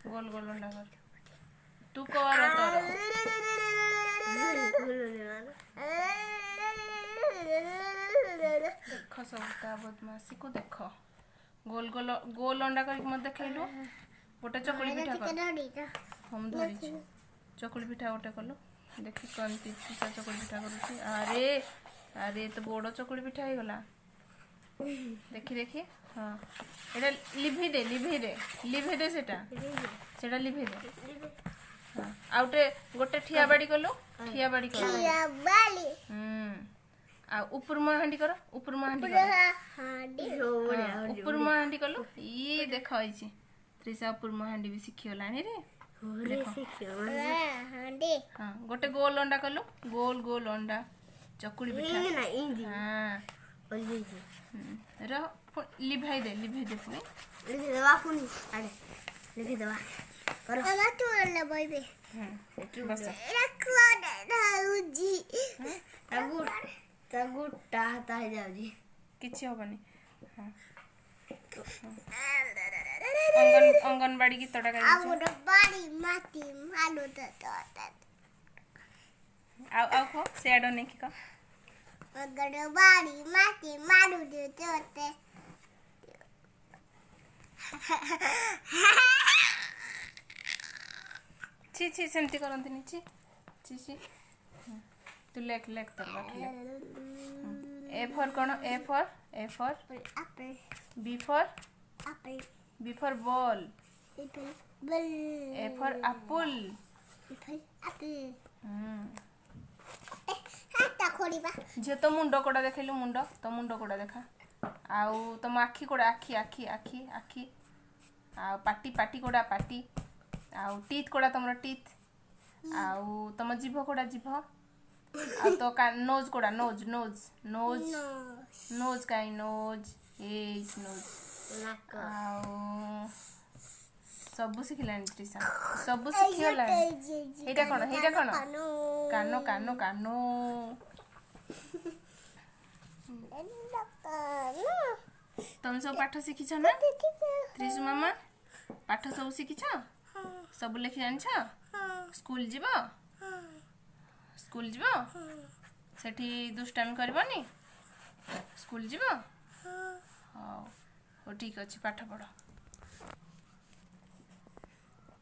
गोल गोल अंडा कर तू कर तोर देख सबटा बदमाशी को देख गोल गोल गोल अंडा कर मत देखैलु गोटे चकुली पिठा कर हम धरिछु चकुली पिठा गोटे कलु देखि कौनती चकुली पिठा करूची अरे अरे तो बड़ चकुली पिठा हो गला देखी देखी हाँ एटा लिभि दे सेटा लिभि दे हाँ आउटे गोटे ठिया बाड़ी कलु ठिया बाड़ी कर आ ऊपर मुआ हांडी कर ऊपर मुआ हांडी कलु ई देख आइछि त्रिशा ऊपर मुआ हांडी भी सीखी गलानी रे हाँ गोटे गोल अंडा कलु गोल गोल अंडा चकुली पिठा हाँ लिभाई दे पुनी बस किछि हबनी हाँ अंगनबाड़ी की तोड़ा कर आओ खो सेडो नहीं का अंगनबाड़ी माटी मारू दे तोते छी छी सेमती करंती नी छी छी छी तू लेख तर बाठ लेख ए फॉर कौन A for apple B for ball ball A for apple हाता खोलिबा जे तो मुंड कोड़ा देखैलु मुंड कोड़ा देखा आउ तुम आखी कोड़ा आखी आ पाटी कोड़ा पाटी आउ टीथ कोड़ा तुमर टीथ आउ तुम जीभ कोड़ा जीभ आ तो का नोज कोड़ा नोज काई नोज एज नोज आउ सब सिखलानी त्रिशा सब सिखिगला एटा कोन कानो तुम सब पाठ शिखिछ ना त्रिशु मामा पाठ सब शिखिछ सब लिखि जानिछ स्कूल जीव सेठी दुष्टामी करबनी स्कूल जीव हाँ ठीक अच्छे पाठ पढ़।